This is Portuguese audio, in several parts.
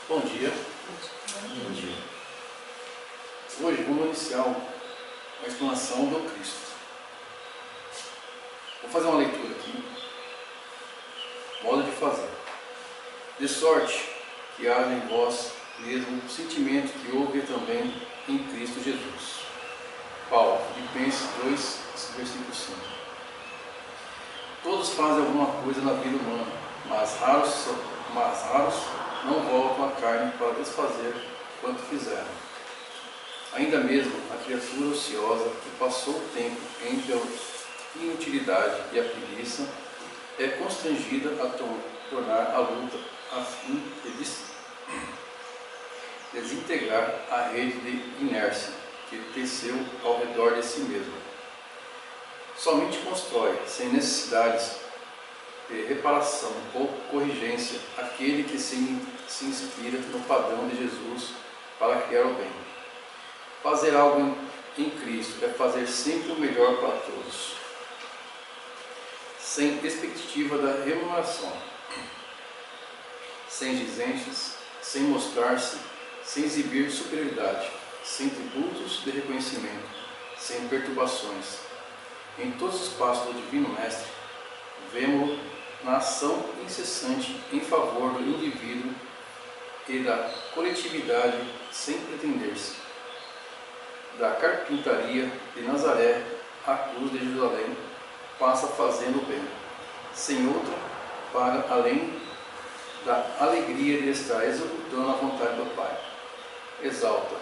Bom dia. Bom dia. Hoje vamos iniciar uma explanação do Cristo. Vou fazer uma leitura aqui. Modo de fazer. De sorte que haja em vós mesmo o sentimento que houve também em Cristo Jesus. Paulo, Filipenses 2, versículo 5. Todos fazem alguma coisa na vida humana, mas raros não voltam à carne para desfazer quanto fizeram. Ainda mesmo a criatura ociosa que passou o tempo entre a inutilidade e a preguiça é constrangida a tornar a luta a fim de desintegrar a rede de inércia que teceu ao redor de si mesmo. Somente constrói, sem necessidades de reparação ou corrigência, aquele que se inspira no padrão de Jesus para criar o bem. Fazer algo em Cristo é fazer sempre o melhor para todos, sem expectativa da remuneração, sem dizentes, sem mostrar-se, sem exibir superioridade, sem tributos de reconhecimento, sem perturbações. Em todos os passos do Divino Mestre, vemos-lo na ação incessante em favor do indivíduo e da coletividade sem pretender-se. Da carpintaria de Nazaré à cruz de Jerusalém, passa fazendo o bem, sem outra, para além da alegria de estar executando a vontade do Pai. Exalta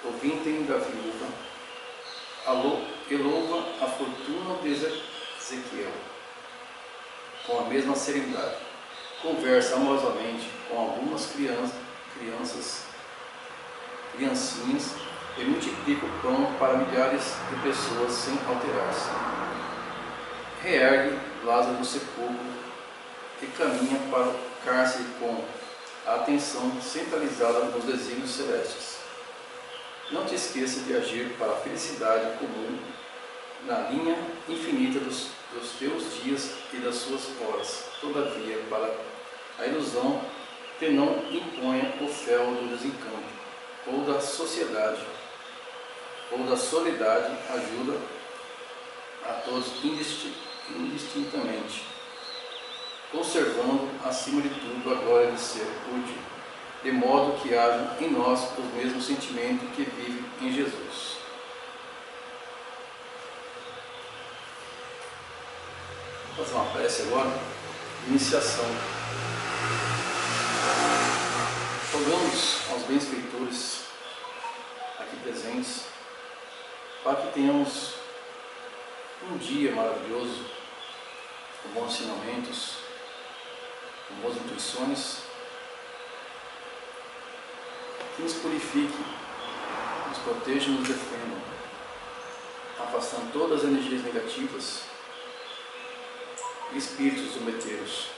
o vintém da viúva, e louva a fortuna de Ezequiel, com a mesma serenidade. Conversa amorosamente com algumas criancinhas, e multiplica o pão para milhares de pessoas sem alterar-se. Reergue Lázaro do sepulcro e caminha para o cárcere com a atenção centralizada nos desígnios celestes. Não te esqueça de agir para a felicidade comum na linha infinita dos teus dias e das suas horas. Todavia, para a ilusão, te não imponha o fel do desencanto, ou da sociedade, ou da solidariedade, ajuda a todos indistintamente, conservando, acima de tudo, a glória de ser útil, de modo que haja em nós o mesmo sentimento que vive em Jesus. Vou fazer uma prece agora, iniciação. Rogamos aos benfeitores aqui presentes para que tenhamos um dia maravilhoso, com bons ensinamentos, com boas intuições, que nos purifique, nos proteja e nos defenda, afastando todas as energias negativas e espíritos zombeteiros.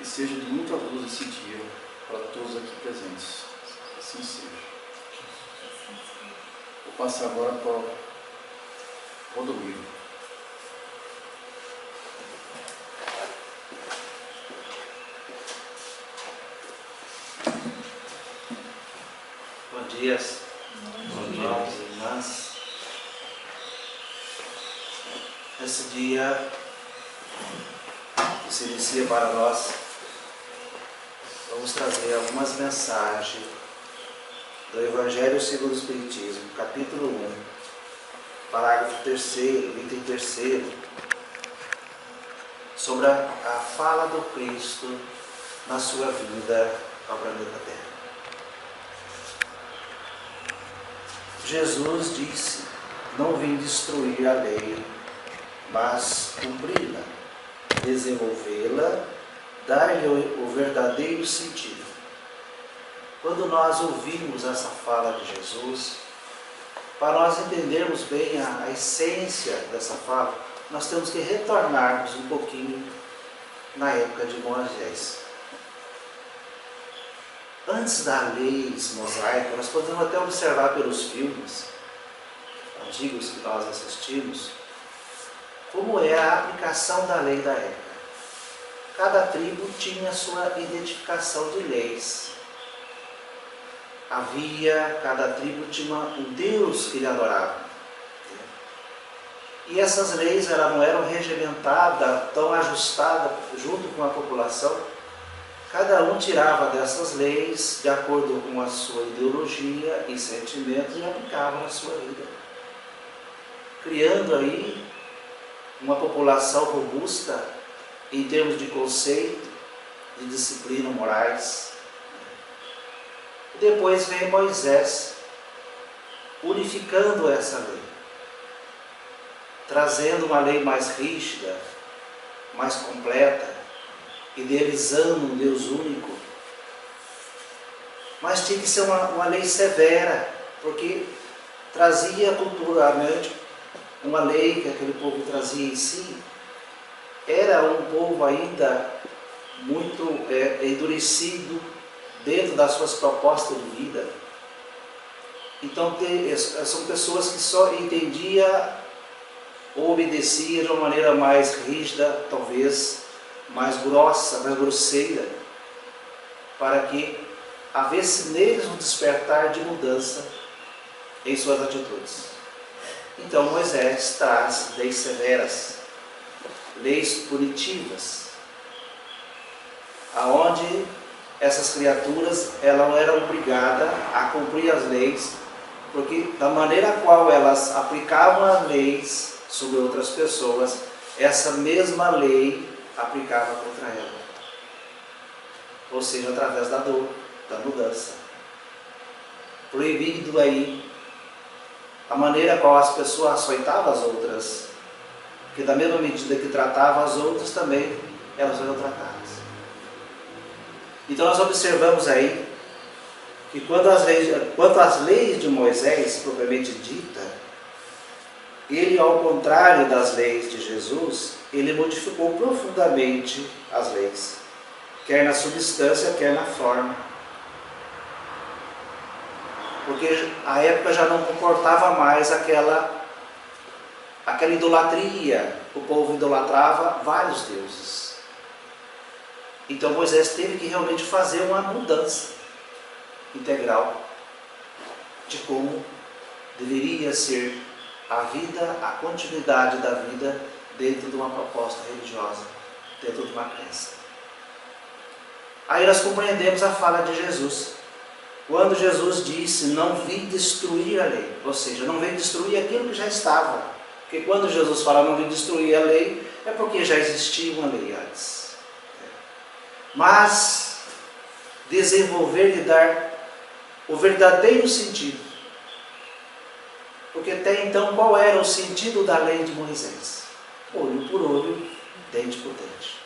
E seja de muita luz esse dia para todos aqui presentes. Assim seja. Vou passar agora para o Rodomiro. Bom dia, irmãos e irmãs. Esse dia que se inicia para nós, vamos trazer algumas mensagens do Evangelho segundo o Espiritismo, capítulo 1, parágrafo 3º, item 3º, sobre a fala do Cristo na sua vinda ao planeta Terra. Jesus disse: não vim destruir a lei, mas cumpri-la, desenvolvê-la, dar-lhe o verdadeiro sentido. Quando nós ouvimos essa fala de Jesus, para nós entendermos bem a essência dessa fala, nós temos que retornarmos um pouquinho na época de Moisés. Antes da lei mosaica, nós podemos até observar pelos filmes antigos que nós assistimos, como é a aplicação da lei da época. cada tribo tinha sua identificação de leis. Cada tribo tinha um Deus que ele adorava. E essas leis não eram regimentadas, tão ajustadas junto com a população. Cada um tirava dessas leis de acordo com a sua ideologia e sentimentos e aplicava na sua vida, criando aí uma população robusta em termos de conceito, de disciplina morais. Depois vem Moisés, unificando essa lei, trazendo uma lei mais rígida, mais completa, idealizando um Deus único. Mas tinha que ser uma lei severa, porque trazia culturalmente uma lei que aquele povo trazia em si. Era um povo ainda muito endurecido dentro das suas propostas de vida. Então são pessoas que só entendiam ou obedeciam de uma maneira mais rígida, talvez mais grossa, mais grosseira, para que havesse neles um despertar de mudança em suas atitudes. Então Moisés traz leis severas, leis punitivas, aonde essas criaturas elas eram obrigadas a cumprir as leis, porque da maneira qual elas aplicavam as leis sobre outras pessoas, essa mesma lei aplicava contra ela. Ou seja, através da dor, da mudança. Proibido aí a maneira qual as pessoas açoitavam as outras, porque da mesma medida que tratavam as outras, também elas eram tratadas. Então nós observamos aí que quanto às leis de Moisés, propriamente dita, ele, ao contrário das leis de Jesus, ele modificou profundamente as leis, quer na substância, quer na forma. Porque a época já não comportava mais aquela idolatria. O povo idolatrava vários deuses. Então Moisés teve que realmente fazer uma mudança integral de como deveria ser a vida, a continuidade da vida dentro de uma proposta religiosa, dentro de uma crença. Aí nós compreendemos a fala de Jesus. Quando Jesus disse, não vim destruir a lei, ou seja, não vim destruir aquilo que já estava. Porque quando Jesus fala não vim destruir a lei, é porque já existia uma lei antes. Mas desenvolver e dar o verdadeiro sentido. Porque até então, qual era o sentido da lei de Moisés? Olho por olho, dente por dente.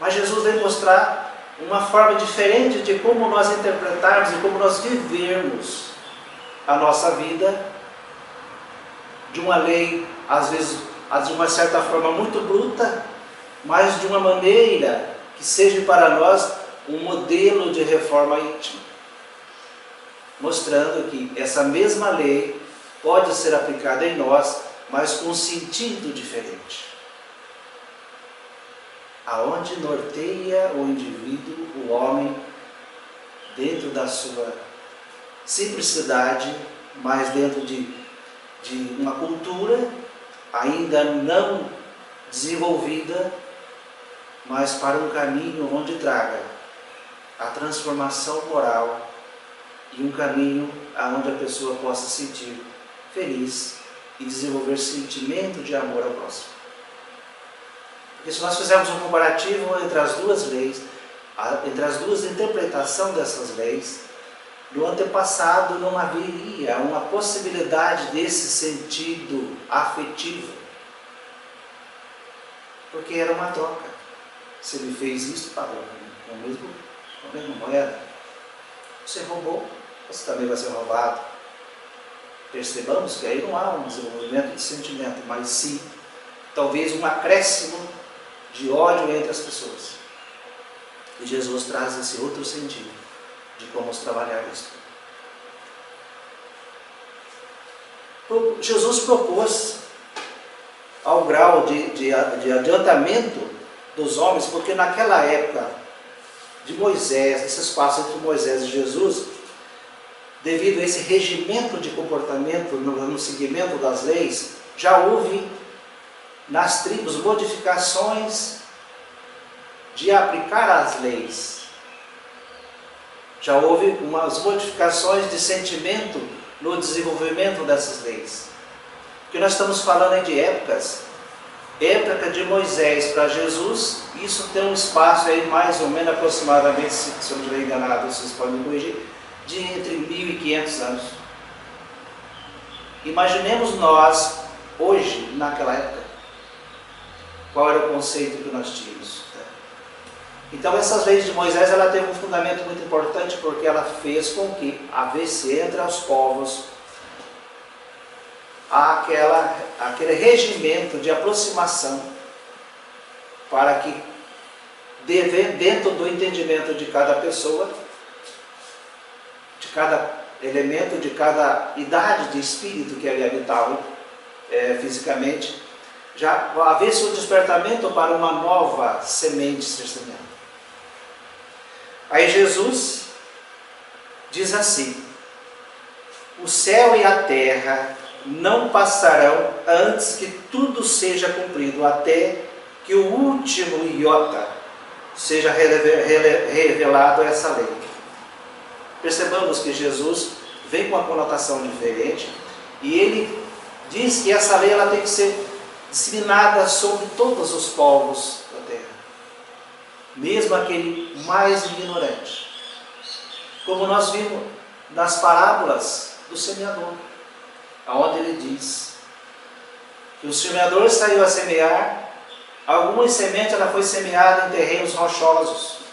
Mas Jesus veio mostrar uma forma diferente de como nós interpretarmos e como nós vivermos a nossa vida, de uma lei, às vezes, de uma certa forma muito bruta, mas de uma maneira que seja para nós um modelo de reforma íntima, mostrando que essa mesma lei pode ser aplicada em nós, mas com um sentido diferente, aonde norteia o indivíduo, o homem, dentro da sua simplicidade, mas dentro de uma cultura ainda não desenvolvida, mas para um caminho onde traga a transformação moral e um caminho onde a pessoa possa se sentir feliz e desenvolver sentimento de amor ao próximo. Porque se nós fizermos um comparativo entre as duas leis, entre as duas interpretações dessas leis, no antepassado não haveria uma possibilidade desse sentido afetivo, porque era uma troca. Se ele fez isso, pagou com a mesma moeda. Você roubou, você também vai ser roubado. Percebamos que aí não há um desenvolvimento de sentimento, mas sim, talvez um acréscimo de ódio entre as pessoas. E Jesus traz esse outro sentido de como trabalhar isso. Jesus propôs, ao grau de adiantamento, dos homens, porque naquela época de Moisés, esse espaço entre Moisés e Jesus, devido a esse regimento de comportamento no seguimento das leis, já houve nas tribos modificações de aplicar as leis. Já houve umas modificações de sentimento no desenvolvimento dessas leis. Porque nós estamos falando aí de épocas, época de Moisés para Jesus, isso tem um espaço aí mais ou menos aproximadamente, se eu não estiver enganado, vocês podem me corrigir, de entre 1.500 anos. Imaginemos nós, hoje, naquela época, qual era o conceito que nós tínhamos. Então essas leis de Moisés, ela teve um fundamento muito importante, porque ela fez com que houvesse entre os povos aquele regimento de aproximação, para que, dentro do entendimento de cada pessoa, de cada elemento, de cada idade de espírito que ali habitava fisicamente, já havia-se um despertamento para uma nova semente ser semeada. Aí Jesus diz assim: o céu e a terra não passarão antes que tudo seja cumprido, até que o último iota seja revelado a essa lei. Percebamos que Jesus vem com uma conotação diferente e ele diz que essa lei ela tem que ser disseminada sobre todos os povos da terra, mesmo aquele mais ignorante. Como nós vimos nas parábolas do semeador, onde ele diz que o semeador saiu a semear, algumas sementes ela foi semeada em terrenos rochosos,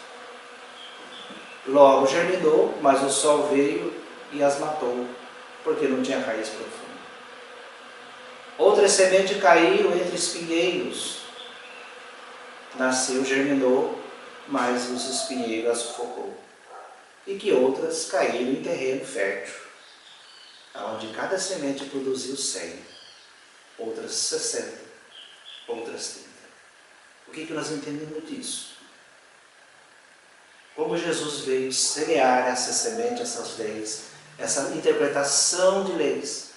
logo germinou, mas o sol veio e as matou, porque não tinha raiz profunda. Outras sementes caíram entre espinheiros, nasceu, germinou, mas os espinheiros a sufocou. E que outras caíram em terreno fértil, onde cada semente produziu 100, outras 60, outras 30. O que nós entendemos disso? Como Jesus veio semear essa semente, essas leis, essa interpretação de leis,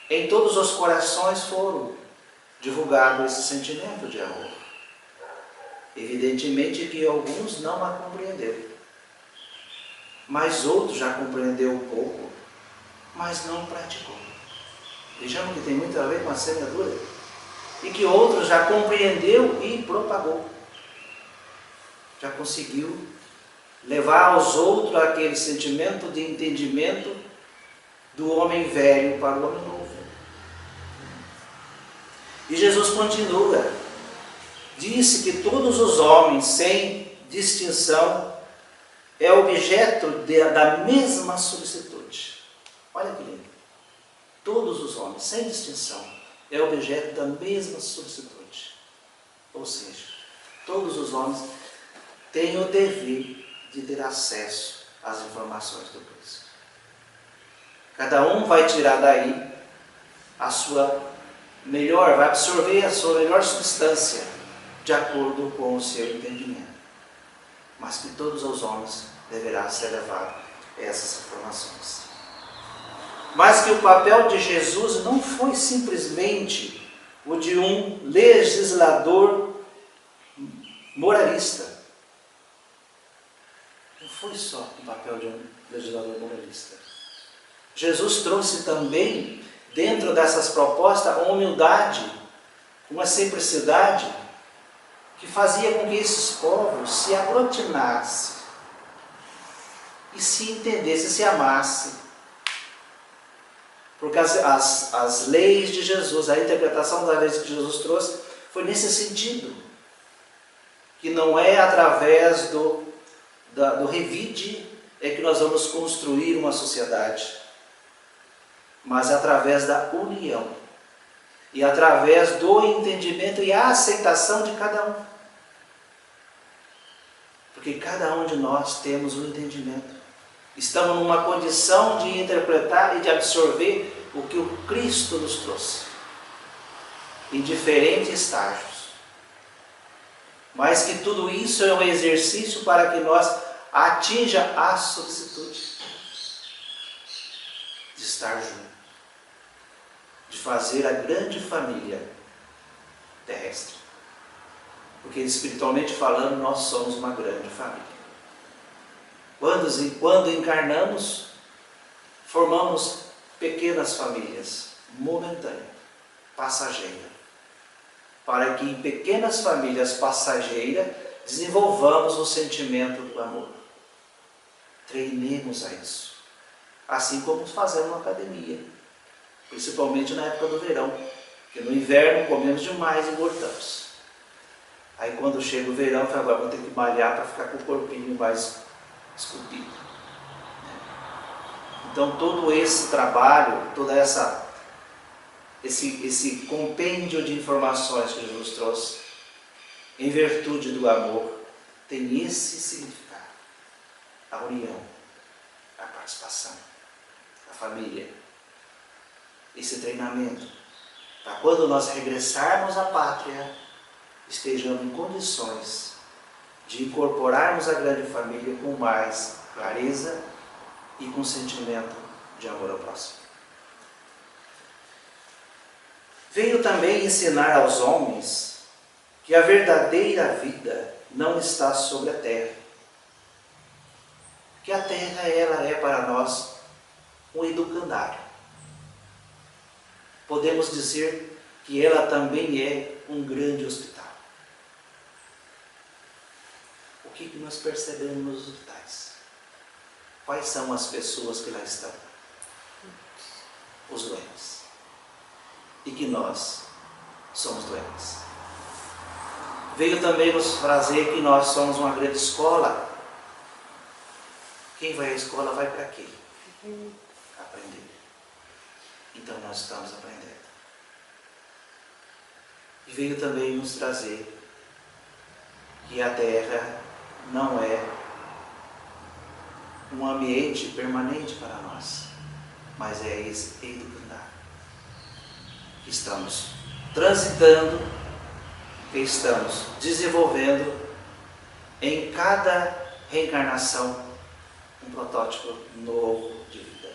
em todos os corações foram divulgado esse sentimento de amor. Evidentemente que alguns não a compreenderam, mas outros já compreendeu um pouco, mas não praticou. Vejamos que tem muito a ver com a semeadura. E que outros já compreendeu e propagou. Já conseguiu levar aos outros aquele sentimento de entendimento do homem velho para o homem novo. E Jesus continua. Disse que todos os homens, sem distinção, é objeto da mesma solicitude. Olha que lindo. Todos os homens, sem distinção, é objeto da mesma solicitude. Ou seja, todos os homens têm o dever de ter acesso às informações do Cristo. Cada um vai tirar daí a sua melhor, vai absorver a sua melhor substância de acordo com o seu entendimento. Mas que todos os homens deverá ser levado a essas informações. Mas que o papel de Jesus não foi simplesmente o de um legislador moralista. Não foi só o papel de um legislador moralista. Jesus trouxe também, dentro dessas propostas, uma humildade, uma simplicidade, que fazia com que esses povos se aglutinassem e se entendessem, se amassem. Porque as leis de Jesus, a interpretação das leis que Jesus trouxe, foi nesse sentido. Que não é através do revide é que nós vamos construir uma sociedade, mas através da união. E através do entendimento e a aceitação de cada um. Porque cada um de nós temos um entendimento. Estamos numa condição de interpretar e de absorver o que o Cristo nos trouxe. Em diferentes estágios. mas que tudo isso é um exercício para que nós atinja a solicitude de estar junto, de fazer a grande família terrestre. Porque espiritualmente falando, nós somos uma grande família. Quando encarnamos, formamos pequenas famílias, momentâneas, passageiras, para que em pequenas famílias passageiras desenvolvamos o sentimento do amor. Treinemos a isso. Assim como fazemos na academia, principalmente na época do verão, porque no inverno comemos demais e engordamos. Aí quando chega o verão, agora vou ter que malhar para ficar com o corpinho mais esculpido. Então todo esse trabalho, esse compêndio de informações que Jesus trouxe, em virtude do amor, tem esse significado. A união, a participação, a família. Esse treinamento, para quando nós regressarmos à pátria, estejamos em condições de incorporarmos a grande família com mais clareza e com sentimento de amor ao próximo. Veio também ensinar aos homens que a verdadeira vida não está sobre a terra. Que a terra ela é para nós um educandário. Podemos dizer que ela também é um grande hospital. O que nós percebemos nos hospitais? Quais são as pessoas que lá estão? Os doentes. E que nós somos doentes. Veio também nos trazer que nós somos uma grande escola. Quem vai à escola vai para quê? Aprender. Então nós estamos aprendendo. E veio também nos trazer que a Terra não é um ambiente permanente para nós, mas é esse educandário. Estamos transitando, que estamos desenvolvendo em cada reencarnação um protótipo novo de vida.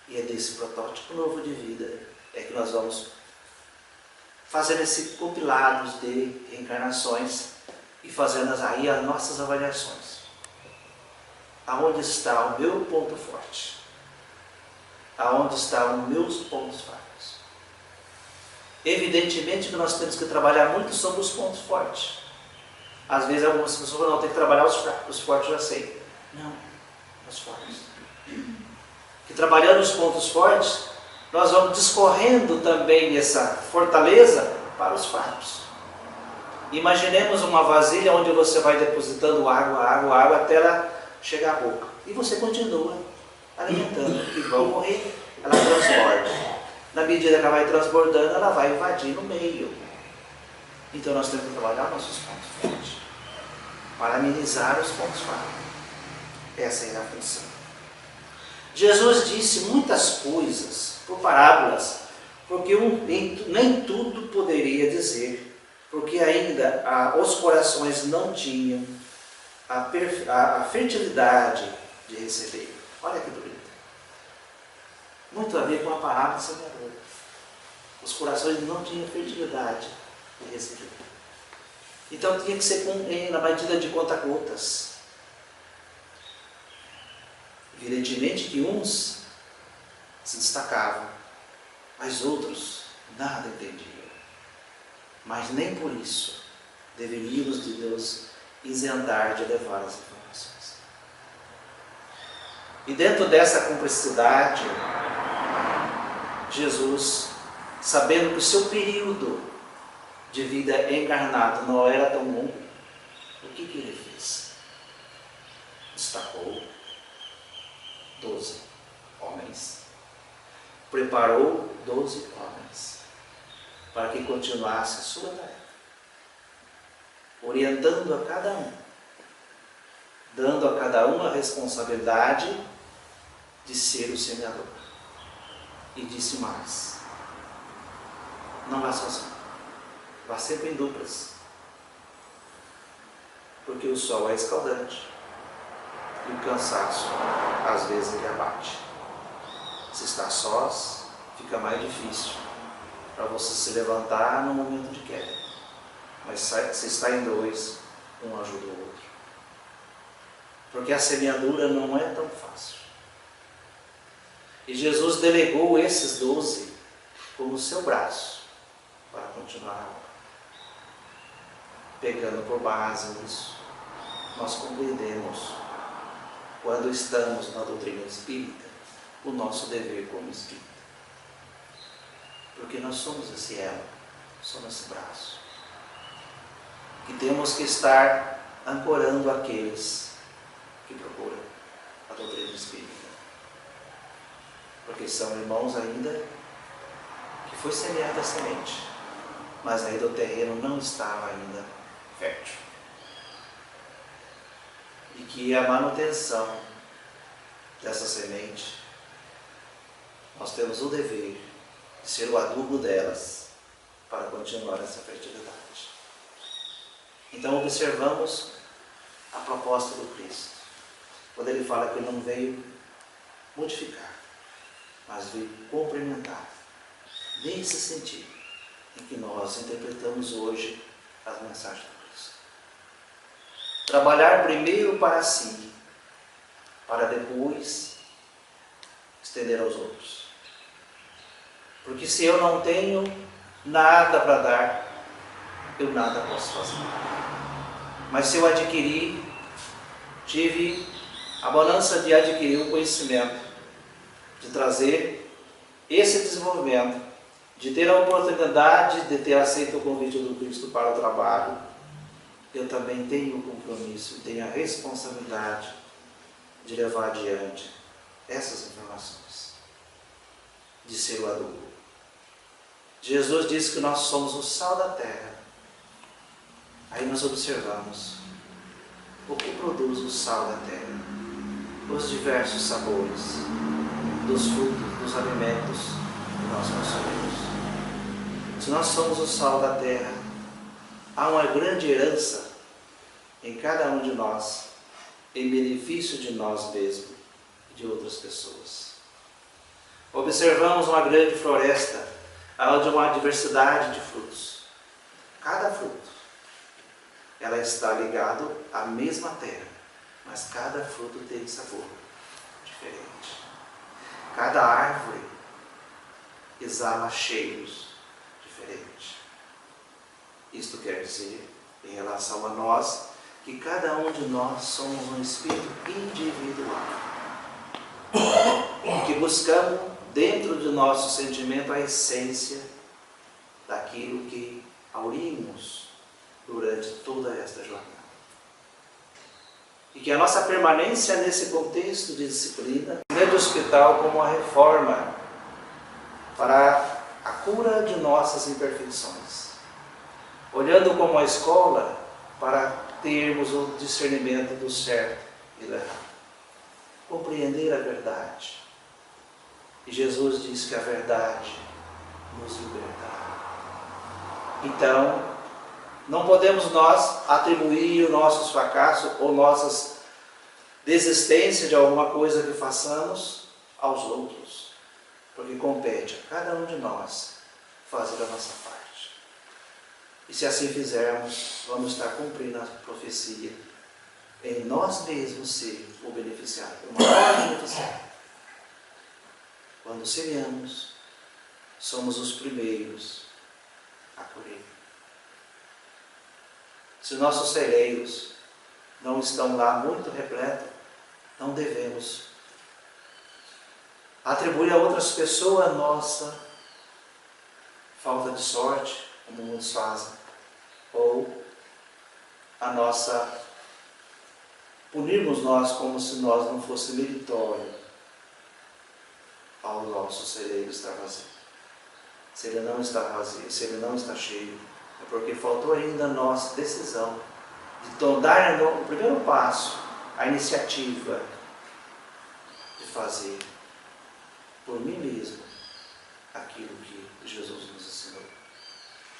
E é desse protótipo novo de vida é que nós vamos fazer esse compilado de reencarnações e fazendo aí as nossas avaliações. Aonde está o meu ponto forte? Aonde estão os meus pontos fracos? Evidentemente que nós temos que trabalhar muito sobre os pontos fortes. Às vezes algumas pessoas falam, não, tem que trabalhar os fracos, os fortes eu já sei. Não, os fortes. Que trabalhando os pontos fortes, nós vamos discorrendo também essa fortaleza para os fracos. Imaginemos uma vasilha onde você vai depositando água, até ela chegar à boca. E você continua alimentando. E vão morrer, ela transborda. Na medida que ela vai transbordando, ela vai invadir no meio. Então nós temos que trabalhar nossos pontos fortes, para amenizar os pontos fracos. Essa é a função. Jesus disse muitas coisas por parábolas, porque nem tudo poderia dizer, porque ainda os corações não tinham a fertilidade de receber. Olha que bonito. Muito a ver com a parábola do semeador. Os corações não tinham fertilidade de receber. Então tinha que ser na medida de conta-gotas. Evidentemente que uns se destacavam, mas outros nada entendiam. Mas nem por isso deveríamos de Deus isentar de levar as informações. E dentro dessa complexidade, Jesus, sabendo que o seu período de vida encarnado não era tão longo, o que ele fez? Destacou 12 homens. Preparou 12 homens para que continuasse a sua tarefa, orientando a cada um, dando a cada um a responsabilidade de ser o semeador. E disse mais: não vá sozinho. Vá sempre em duplas. Porque o sol é escaldante. E o cansaço, às vezes, ele abate. Se está sós, fica mais difícil para você se levantar no momento de queda. Mas se está em dois, um ajuda o outro. Porque a semeadura não é tão fácil. E Jesus delegou esses 12 como seu braço para continuar a obra. Pegando por base nisso, nós compreendemos, quando estamos na doutrina espírita, o nosso dever como espírita. Porque nós somos esse elo, somos esse braço. E temos que estar ancorando aqueles que procuram a doutrina espírita. Porque são irmãos ainda que foi semeada a semente, mas ainda o terreno não estava ainda fértil. E que a manutenção dessa semente, nós temos o dever de ser o adubo delas para continuar essa fertilidade. Então observamos a proposta do Cristo, quando ele fala que ele não veio modificar, mas veio complementar, nesse sentido em que nós interpretamos hoje as mensagens do Cristo. Trabalhar primeiro para si, para depois estender aos outros. Porque se eu não tenho nada para dar, eu nada posso fazer. Mas se eu adquirir, tive a bonança de adquirir o conhecimento, de trazer esse desenvolvimento, de ter a oportunidade de ter aceito o convite do Cristo para o trabalho, eu também tenho o compromisso e tenho a responsabilidade de levar adiante essas informações, de ser o adubo. Jesus disse que nós somos o sal da terra. Aí nós observamos o que produz o sal da terra, os diversos sabores dos frutos, dos alimentos que nós consumimos. Se nós somos o sal da terra, há uma grande herança em cada um de nós, em benefício de nós mesmos e de outras pessoas. Observamos uma grande floresta, onde há uma diversidade de frutos. Cada fruto, ela está ligada à mesma terra, mas cada fruto tem sabor diferente. Cada árvore exala cheiros diferentes. Isto quer dizer, em relação a nós, que cada um de nós somos um espírito individual, que buscamos dentro do nosso sentimento a essência daquilo que aurimos durante toda esta jornada. E que a nossa permanência nesse contexto de disciplina, grande hospital como uma reforma para a cura de nossas imperfeições, olhando como a escola para termos o discernimento do certo e do errado, compreender a verdade. E Jesus disse que a verdade nos libertará. Então, não podemos nós atribuir os nossos fracassos ou nossas desistências de alguma coisa que façamos aos outros, porque compete a cada um de nós fazer a nossa parte. E se assim fizermos, vamos estar cumprindo a profecia em nós mesmos ser o beneficiário, o maior beneficiário. Quando semeamos, somos os primeiros a colher. Se nossos celeiros não estão lá muito repletos, não devemos atribuir a outras pessoas a nossa falta de sorte, como muitos fazem, ou a nossa punirmos nós como se nós não fosse meritório ao nosso celeiro estar vazio. Se ele não está vazio, se ele não está cheio, é porque faltou ainda a nossa decisão de dar o primeiro passo, a iniciativa de fazer por mim mesmo aquilo que Jesus nos ensinou.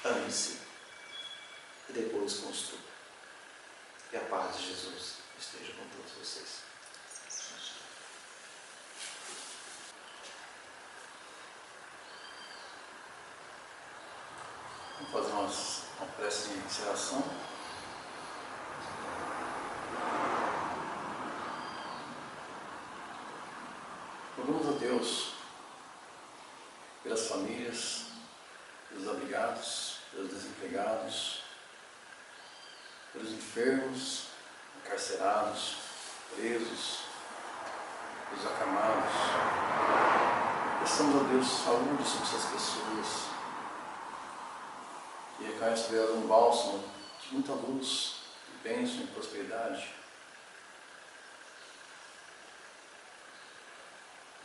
Ame-se desconstrua. E a paz de Jesus esteja com todos vocês. Vamos fazer uma prece de encerração. Rogamos a Deus pelas famílias, pelos abrigados, pelos desempregados, pelos enfermos, encarcerados, presos, pelos acamados. Peçamos a Deus saúde sobre essas pessoas. E recaia sobre elas um bálsamo de muita luz, de bênção e prosperidade.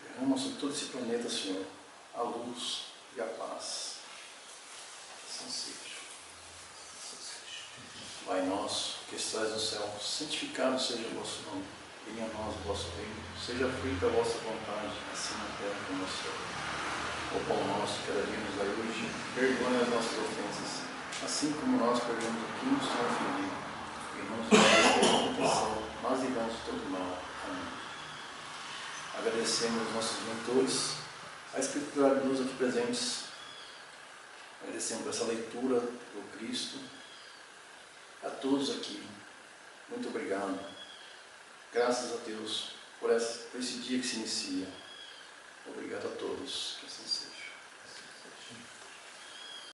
Derrama sobre todo esse planeta, Senhor, a luz e a paz. Assim seja. Pai nosso, que estás no céu, santificado seja o vosso nome. Venha a nós o vosso reino. Seja feita a vossa vontade, assim na terra como no céu. O pão nosso, cada dia nos dai hoje. Perdoe as nossas ofensas, assim como nós perdoamos a quem nos tem ofendido. E não nos deixes cair em tentação, mas livrai-nos de todo mal. Amém. Agradecemos aos nossos mentores, a espiritualidade de luz aqui presentes. Agradecemos por essa leitura do Cristo. A todos aqui, muito obrigado. Graças a Deus por esse dia que se inicia. Obrigado a todos. Que assim seja.